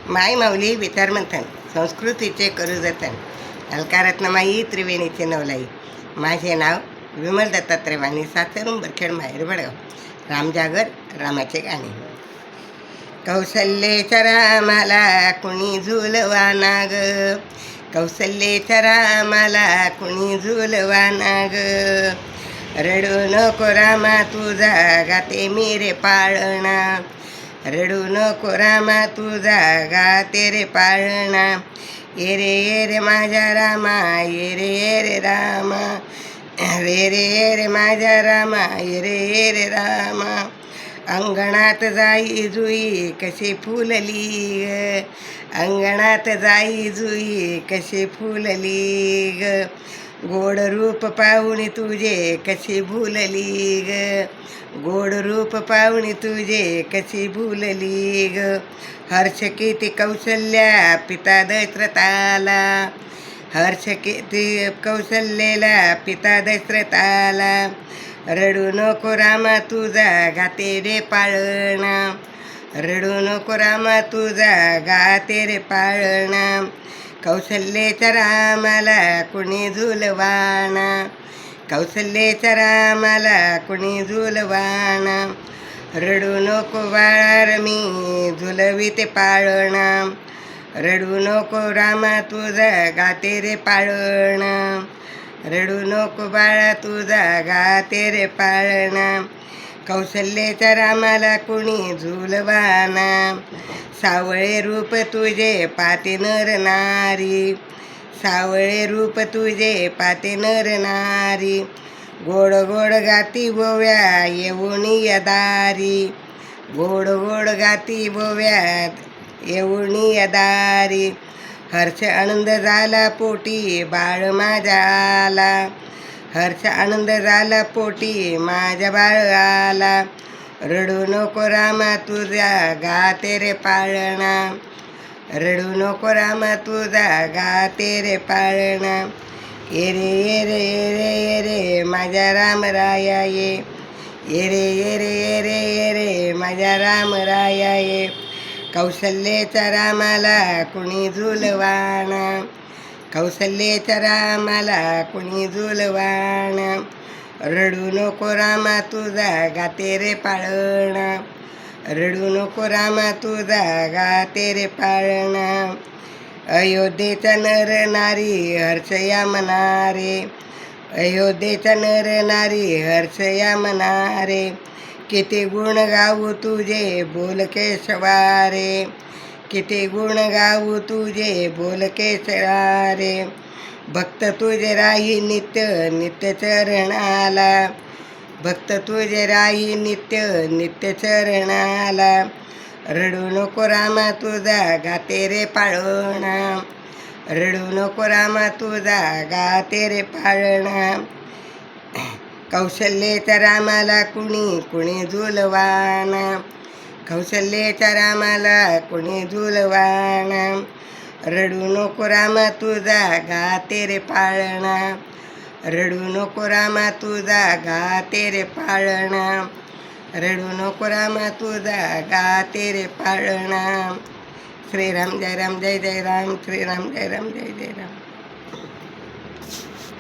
माय माऊली विचारमंथन संस्कृतीचे करू जतन अलकारत्नमाई त्रिवेणीचे नवलाई. माझे नाव विमल दत्तात्रय वाणी, सातरून बरखेड, माहेर बडगाव. रामजागर रामाचे गाणे. कौशल्येच्या रामाला कुणी झुलवाना ग, कौशल्येच्या रामाला कुणी झुलवाना ग. रडू नको रामा तुझा गाते मी रे पाळणा, रडू नको रामा तुझा गाते रे पाळणा. ये रे माझ्या रामा, ये रे रामा, ये रे माझ्या रामा, ये रे रामा. अंगणात जाई जुई कशी फुलली ग, अंगणात जाई जुई कशी फुलली ग. गोड रूप पाहुणी तुझे कशी भुलली ग, गोड रूप पाहुणी तुझे कशी भुलली ग. हर्ष किती कौशल्या पिता दशरथाला, हर्ष किती कौशल्येला पिता दशरथाला. रडू नको रामा तुझा गाते रे पाळणा, रडू नको रामा तुझा गाते रे पाळणा. कौशल्येच्या रामाला कुणी झुलवाना, कौशल्येच्या रामाला कुणी झुलवाना. रडू नको बाळा मी झुलविते पाळणा, रडू नको रामा तुझा गाते रे पाळणा, रडू नको बाळा तुझा गाते रे पाळणा. कौशल्येच्या रामाला कुणी झुलवाना, सावळे रूप तुझे पाते नर नारी, सावळे रूप तुझे पाते नर नारी. गोड गोड गाती बोव्या येऊन यदारी, गोड गोड गाती बोव्यात येऊन यदारी. हर्ष आनंद झाला पोटी बाळ माझ्या आला, हर्ष आनंद झाला पोटी माझ्या बाळ आला. रडू नको रामा तुझा गाते रे पाळणा, रडू नको रामा तुझा गाते रे पाळणा. ये रे माझ्या रामराया ये, ये रे माझ्या रामराया ये. कौशल्येच्या रामाला कुणी झुलवाना, कौशल्येच्या रामाला कुणी झुलवाना. रडू नको रामा तुझा गाते रे पाळणा, रडू नको रामा तुझा गाते रे पाळणा. अयोध्येच्या नर नारी हर्षया मनारे, अयोध्येच्या नर नारी हर्षया मनारे. किती गुण गाऊ तुझे बोल केशवारे, किती गुण गाऊ तुझे बोल केशवारे. भक्त तुझे राही नित्य नित्य चरणाला, भक्त तुझे राही नित्य नित्य चरणाला. रडू नको रामा तुझा गाते रे पाळणा, रडू नको रामा तुझा गाते रे पाळणा. कौशल्येच्या रामाला कुणी झुलवाना, कौशल्येच्या रामाला कुणी झुलवाना. रडू नको रामा तुझा गाते रे पाळणा, रडू नको रामा तुझा गाते रे पाळणा, रडू नको रामा तुझा गाते रे पाळणा. श्रीराम जय राम जय जय राम, श्रीराम जय राम जय जय राम.